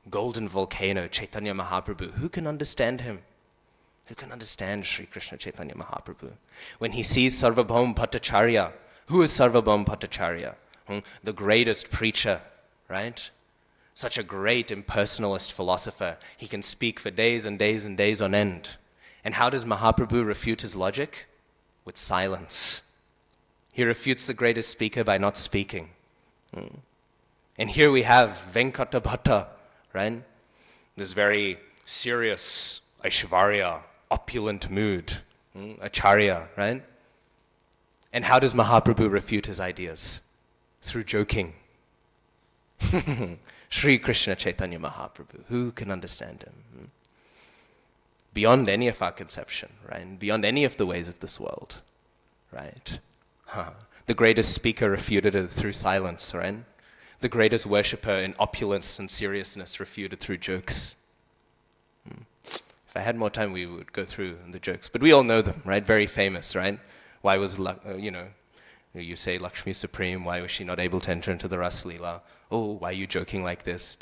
golden volcano, Chaitanya Mahaprabhu. Who can understand him? Who can understand Sri Krishna Chaitanya Mahaprabhu? When he sees Sarvabhaum Bhattacharya, who is Sarvabhaum Bhattacharya? The greatest preacher, right? Such a great impersonalist philosopher. He can speak for days and days and days on end. And how does Mahaprabhu refute his logic? With silence. He refutes the greatest speaker by not speaking. And here we have Venkata Bhatta, right? This very serious Aishvarya, opulent mood, Acharya, right? And how does Mahaprabhu refute his ideas? Through joking. Sri Krishna Chaitanya Mahaprabhu, who can understand him? Beyond any of our conception, right? Beyond any of the ways of this world, right? The greatest speaker refuted it through silence, right? The greatest worshipper in opulence and seriousness refuted through jokes. If I had more time, we would go through the jokes. But we all know them, right? Very famous, right? Why was, you say Lakshmi Supreme, why was she not able to enter into the Ras Leela? Oh, why are you joking like this?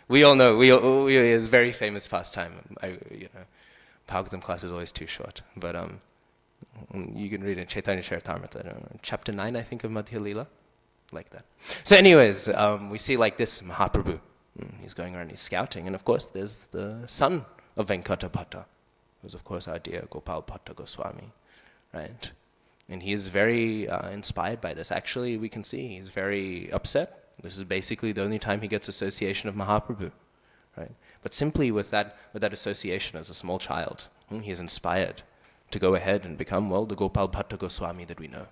We all know, it's a very famous pastime. Bhagavatam class is always too short. But you can read in Chaitanya Charitamrita, chapter 9, I think, of Madhya Leela, like that. So anyways, we see like this, Mahaprabhu. He's going around, he's scouting. And of course, there's the son of Venkata Bhatta, was, of course, our dear Gopal Bhatta Goswami, right? And he is very inspired by this. Actually, we can see he's very upset. This is basically the only time he gets association of Mahaprabhu, right? But simply with that association as a small child, he is inspired to go ahead and become, well, the Gopal Bhatta Goswami that we know,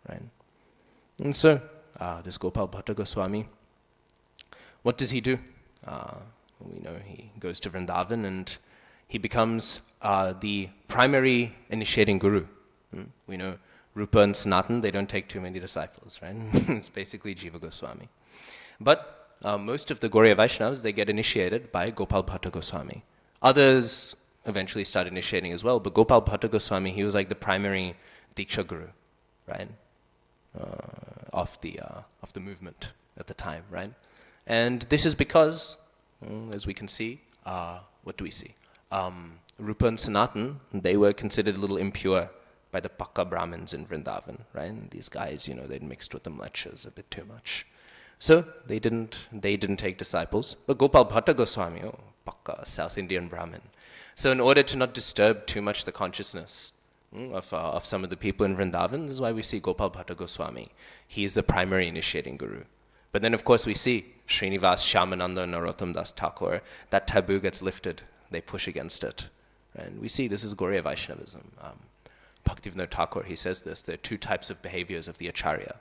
right? And so, this Gopal Bhatta Goswami, what does he do? We know he goes to Vrindavan and he becomes the primary initiating guru. We know Rupa and Sanatan, they don't take too many disciples, right? It's basically Jiva Goswami. But most of the Gauriya Vaishnavas, they get initiated by Gopal Bhatta Goswami. Others eventually start initiating as well, but Gopal Bhatta Goswami, he was like the primary Diksha guru, right? Of the movement at the time, right? And this is because, as we can see, what do we see? Rupa and Sanatan, they were considered a little impure by the Pakka Brahmins in Vrindavan, right? And these guys, they'd mixed with the mlechas a bit too much. So they didn't take disciples. But Gopal Bhatta Goswami, Pakka, South Indian Brahmin. So in order to not disturb too much the consciousness of some of the people in Vrindavan, this is why we see Gopal Bhatta Goswami. He is the primary initiating guru. But then, of course, we see Srinivas, Shyamananda, Narottam Das Thakur. That taboo gets lifted. They push against it. And we see this is Gauriya Vaishnavism. Bhaktivinoda Thakur, he says this, there are two types of behaviors of the Acharya.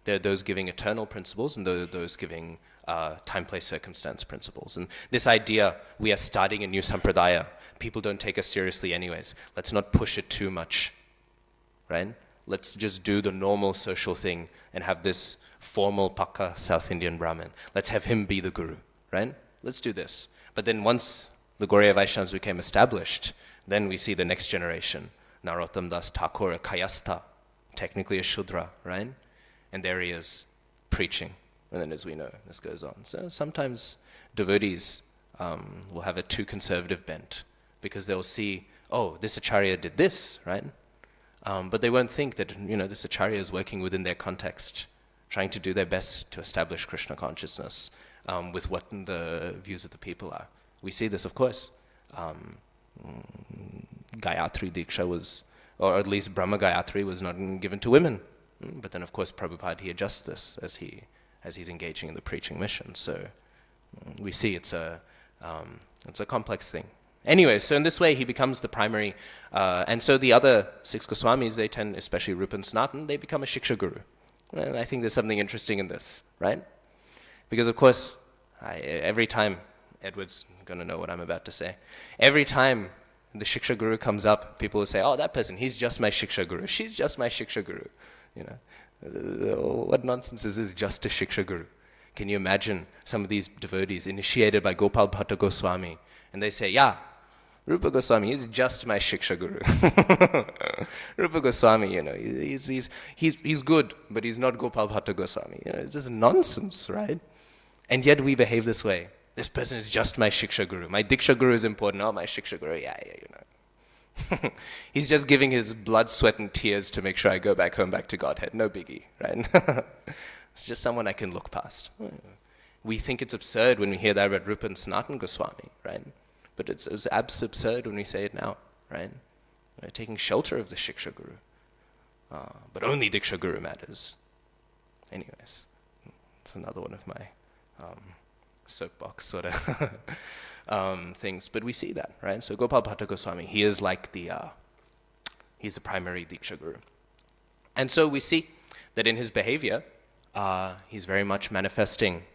There are those giving eternal principles and those giving time, place, circumstance principles. And this idea, we are starting a new sampradaya. People don't take us seriously anyways. Let's not push it too much, right? Let's just do the normal social thing and have this formal Pakka South Indian Brahmin. Let's have him be the guru, right? Let's do this. But then once the Gauriya Vaishnavas became established, then we see the next generation. Narottam Das Thakur, a Kayastha, technically a Shudra, right? And there he is, preaching. And then as we know, this goes on. So sometimes devotees will have a too conservative bent because they'll see, oh, this Acharya did this, right? But they won't think that, this Acharya is working within their context, trying to do their best to establish Krishna consciousness with what the views of the people are. We see this, of course. Gayatri Diksha was, or at least Brahma Gayatri was not given to women. But then, of course, Prabhupada, he adjusts this as he's engaging in the preaching mission. So we see it's a complex thing. Anyway, so in this way, he becomes the primary, and so the other six Goswamis, they tend, especially Rupa and Sanatan, they become a Shiksha Guru. And I think there's something interesting in this, right? Because, of course, every time, Edward's going to know what I'm about to say, every time the Shiksha Guru comes up, people will say, oh, that person, he's just my Shiksha Guru. She's just my Shiksha Guru. What nonsense is this, just a Shiksha Guru? Can you imagine some of these devotees initiated by Gopal Bhatta Goswami, and they say, yeah, Rupa Goswami is just my Shiksha Guru. Rupa Goswami, he's good, but he's not Gopal Bhatta Goswami. It's just nonsense, right? And yet we behave this way. This person is just my Shiksha Guru. My Diksha Guru is important. Oh, my Shiksha Guru, He's just giving his blood, sweat, and tears to make sure I go back home, back to Godhead. No biggie, right? It's just someone I can look past. We think it's absurd when we hear that about Rupa and Sanatan Goswami, right? But it's absurd when we say it now, right? We're taking shelter of the Shiksha Guru. But only Diksha Guru matters. Anyways, it's another one of my soapbox sort of things. But we see that, right? So Gopal Bhatta Goswami, he is like he's the primary Diksha Guru. And so we see that in his behavior, he's very much manifesting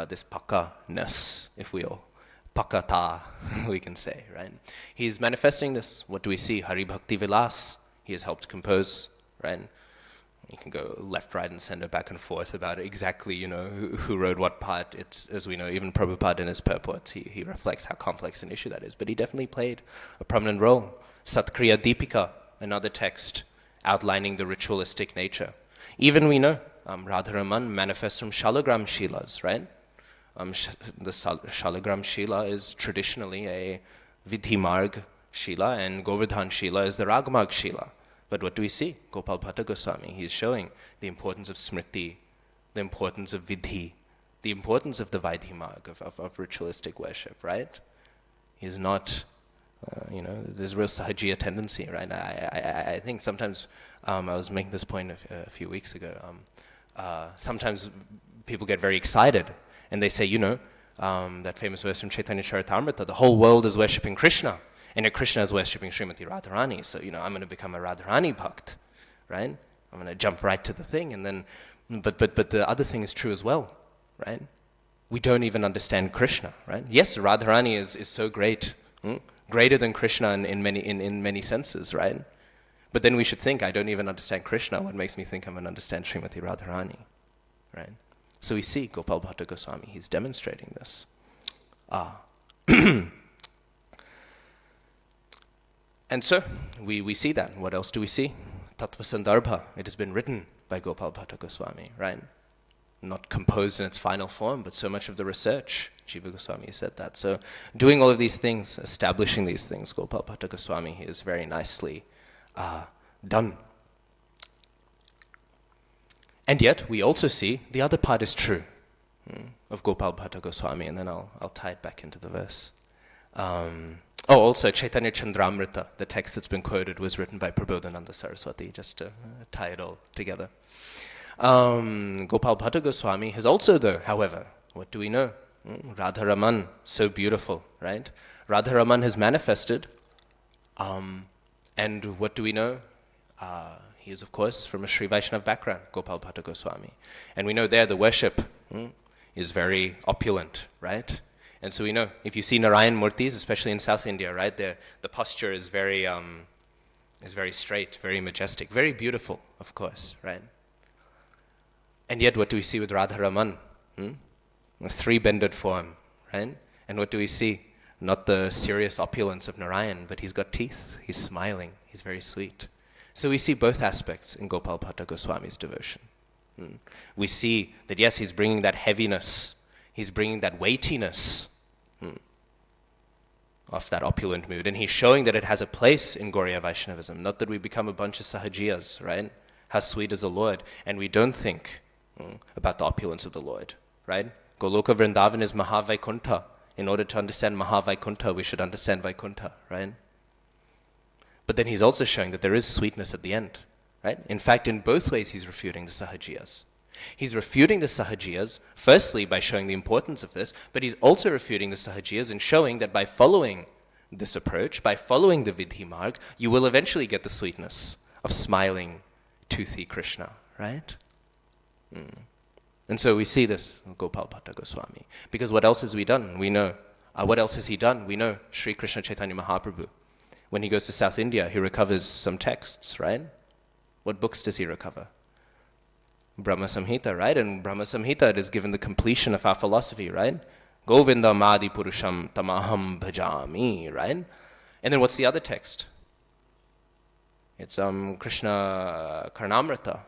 this pakka-ness, if we will. Pakata, we can say, right? He's manifesting this. What do we see? Hari Bhakti Vilas. He has helped compose, right? You can go left, right, and center, back and forth about exactly, who wrote what part. It's, as we know, even Prabhupada in his purports, he reflects how complex an issue that is. But he definitely played a prominent role. Satkriya Deepika, another text outlining the ritualistic nature. Even we know Radharaman manifests from Shalagram Shilas, right? The Shalagram Shila is traditionally a Vidhimarg Shila, and Govardhan Shila is the Ragmarg Shila. But what do we see? Gopal Bhatta Goswami, he is showing the importance of Smriti, the importance of Vidhi, the importance of the Vaidhi Marg, of ritualistic worship, right? He is not There's real sahajiya tendency, right? I think sometimes, I was making this point a few weeks ago, sometimes people get very excited and they say, that famous verse from Chaitanya Charitamrita, the whole world is worshipping Krishna, and yet Krishna is worshipping Srimati Radharani, so, I'm going to become a Radharani bhakt, right? I'm going to jump right to the thing, and then, but the other thing is true as well, right? We don't even understand Krishna, right? Yes, Radharani is so great, greater than Krishna in many senses, right? But then we should think, I don't even understand Krishna. What makes me think I'm going to understand Srimati Radharani, right? So we see Gopal Bhatta Goswami, he's demonstrating this. And so we see that. What else do we see? Tattva Sandarbha, it has been written by Gopal Bhatta Goswami, right? Not composed in its final form, but so much of the research, Jiva Goswami said that. So doing all of these things, establishing these things, Gopal Bhatta Goswami, he is very nicely done. And yet, we also see the other part is true of Gopal Bhatta Goswami, and then I'll tie it back into the verse. Also, Chaitanya Chandramrita, the text that's been quoted, was written by Prabodhananda Saraswati, just to tie it all together. Gopal Bhatta Goswami has also, though, however, what do we know? Radharaman, so beautiful, right? Radharaman has manifested, and what do we know? He is, of course, from a Sri Vaishnava background, Gopal Bhatta Goswami. And we know there the worship is very opulent, right? And so we know, if you see Narayan Murtis, especially in South India, right, the posture is very straight, very majestic, very beautiful, of course, right? And yet, what do we see with Radharaman? A three-bended form, right? And what do we see? Not the serious opulence of Narayan, but he's got teeth, he's smiling, he's very sweet. So we see both aspects in Gopal Bhatta Goswami's devotion. We see that, yes, he's bringing that heaviness, he's bringing that weightiness of that opulent mood, and he's showing that it has a place in Gauriya Vaishnavism, not that we become a bunch of sahajiyas, right? How sweet is the Lord, and we don't think about the opulence of the Lord, right? Goloka Vrindavan is Mahavaikuntha. In order to understand Mahavaikuntha, we should understand Vaikuntha, right? But then he's also showing that there is sweetness at the end, right? In fact, in both ways, he's refuting the sahajiyas. He's refuting the sahajiyas, firstly, by showing the importance of this, but he's also refuting the sahajiyas and showing that by following this approach, by following the Vidhi Marg, you will eventually get the sweetness of smiling, toothy Krishna, right? And so we see this in Gopal Bhatta Goswami. Because what else has we done? We know. What else has he done? We know Sri Krishna Chaitanya Mahaprabhu. When he goes to South India, he recovers some texts, right? What books does he recover? Brahma Samhita, right? And Brahma Samhita, it is given the completion of our philosophy, right? Govinda Madi Purusham Tamaham Bhajami, right? And then what's the other text? It's Krishna Karnamrita,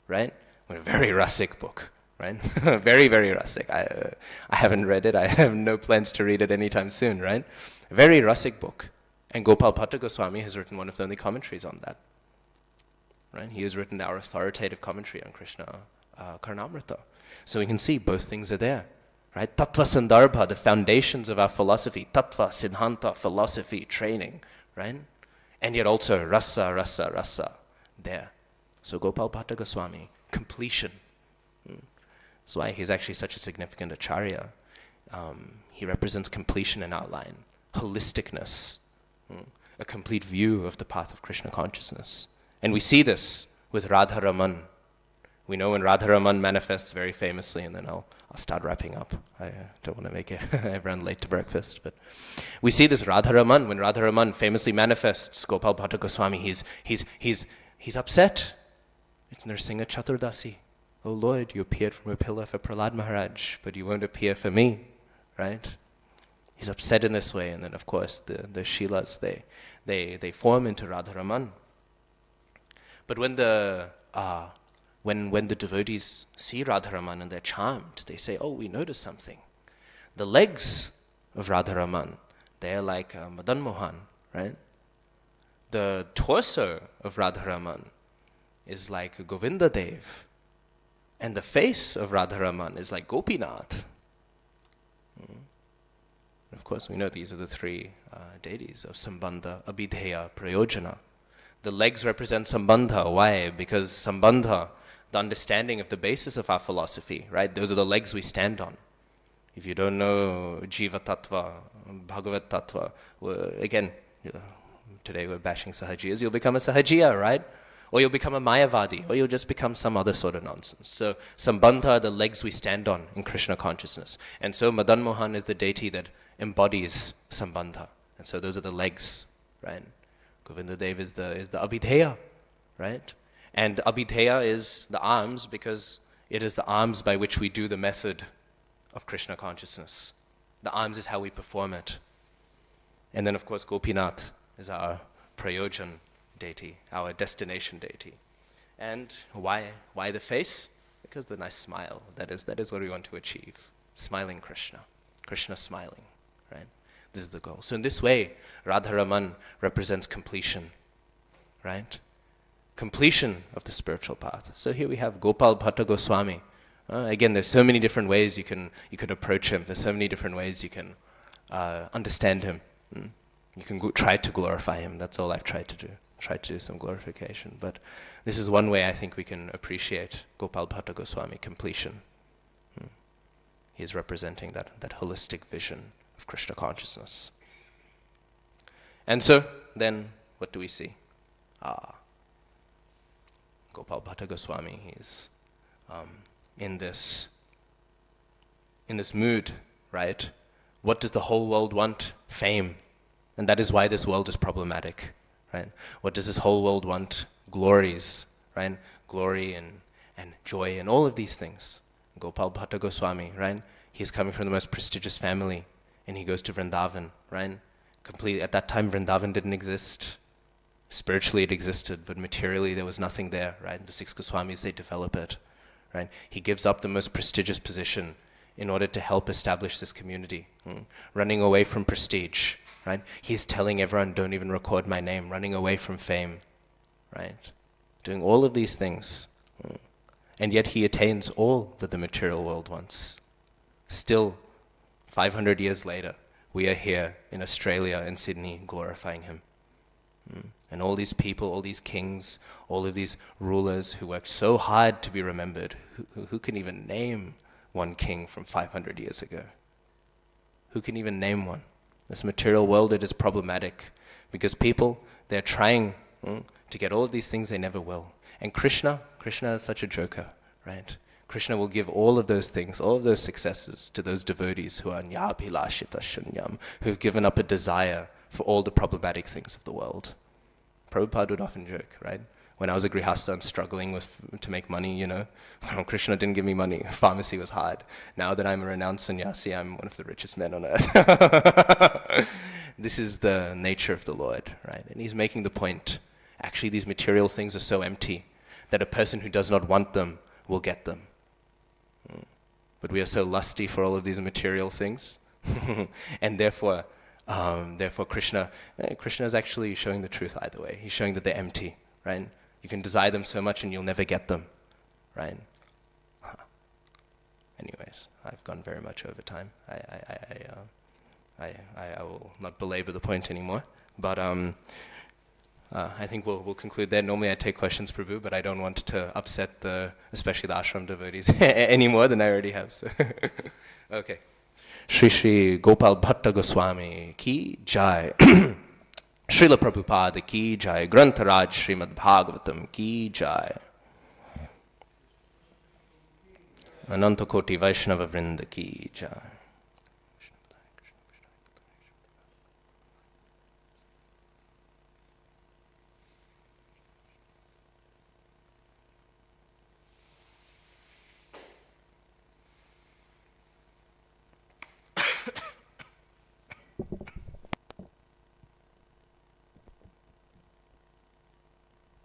right? A very rasic book, right? Very, very rasic. I haven't read it. I have no plans to read it anytime soon, right? Very rasic book. And Gopal Bhatta Goswami has written one of the only commentaries on that, right? He has written our authoritative commentary on Krishna Karnamrita. So we can see both things are there, right? Tattva Sandarbha, the foundations of our philosophy. Tattva, Siddhanta, philosophy, training, right? And yet also rasa, rasa, rasa, there. So Gopal Bhatta Goswami, completion. That's why he's actually such a significant acharya. He represents completion in outline, holisticness, a complete view of the path of Krishna consciousness. And we see this with Radharaman. We know when Radharaman manifests very famously, and then I'll start wrapping up. I don't want to make everyone late to breakfast, but we see this Radharaman. When Radharaman famously manifests, Gopal Bhatta Goswami, he's upset. It's Nrsimha Chaturdasi. Oh Lord, you appeared from a pillar for Prahlad Maharaj, but you won't appear for me, right? He's upset in this way, and then of course the Shilas, they form into Radharaman. But when the devotees see Radharaman and they're charmed, they say, oh, we noticed something. The legs of Radharaman, they're like Madan Mohan, right? The torso of Radharaman is like Govinda Dev. And the face of Radharaman is like Gopinath. Of course, we know these are the three deities of Sambandha, Abhidheya, Prayojana. The legs represent Sambandha. Why? Because Sambandha, the understanding of the basis of our philosophy, right? Those are the legs we stand on. If you don't know Jiva Tattva, Bhagavat Tattva, again, today we're bashing Sahajiyas, you'll become a Sahajiya, right? Or you'll become a Mayavadi, or you'll just become some other sort of nonsense. So Sambandha are the legs we stand on in Krishna consciousness. And so Madan Mohan is the deity that embodies Sambandha. And so those are the legs, right? Govindadev is the Abhidheya, right? And Abhidheya is the arms because it is the arms by which we do the method of Krishna consciousness. The arms is how we perform it. And then of course Gopinath is our Prayojan deity, our destination deity. And why the face? Because the nice smile. That is what we want to achieve. Smiling Krishna. Krishna smiling, right? This is the goal. So in this way, Radharaman represents completion, right? Completion of the spiritual path. So here we have Gopal Bhatta Goswami. Again, there's so many different ways you can approach him. There's so many different ways you can understand him. You can try to glorify him. That's all I've tried to do. Tried to do some glorification. But this is one way I think we can appreciate Gopal Bhatta Goswami, completion. He is representing that holistic vision of Krishna consciousness. And so, then, what do we see? Gopal Bhatta Goswami, he's in this mood, right? What does the whole world want? Fame. And that is why this world is problematic, right? What does this whole world want? Glories, right? Glory and joy and all of these things. Gopal Bhatta Goswami, right? He's coming from the most prestigious family and he goes to Vrindavan, right? Completely, at that time Vrindavan didn't exist. Spiritually it existed, but materially there was nothing there, right? The six Goswamis, they develop it, right? He gives up the most prestigious position in order to help establish this community, running away from prestige, right? He's telling everyone, don't even record my name, running away from fame, right? Doing all of these things. And yet he attains all that the material world wants. Still, 500 years later, we are here in Australia, in Sydney, glorifying him. And all these people, all these kings, all of these rulers who worked so hard to be remembered, who can even name one king from 500 years ago? Who can even name one? This material world, it is problematic because people, they're trying to get all of these things they never will. And Krishna is such a joker, right? Krishna will give all of those things, all of those successes to those devotees who are nyabhilashita shunyam, who've given up a desire for all the problematic things of the world. Prabhupada would often joke, right? When I was a grihastha and struggling to make money, Krishna didn't give me money. Pharmacy was hard. Now that I'm a renowned sannyasi, I'm one of the richest men on earth. This is the nature of the Lord, right? And he's making the point, actually these material things are so empty that a person who does not want them will get them. But we are so lusty for all of these material things. And therefore Krishna is actually showing the truth either way. He's showing that they're empty, right? You can desire them so much and you'll never get them, right? Anyways, I've gone very much over time. I will not belabor the point anymore, but I think we'll conclude there. Normally I take questions, Prabhu, but I don't want to upset especially the ashram devotees any more than I already have. So okay. Shri Shri Gopal Bhatta Goswami ki jai. Srila Prabhupada ki jai. Grantharaj Srimad Bhagavatam ki jai. Ananta Koti Vaishnava Vrinda ki jai.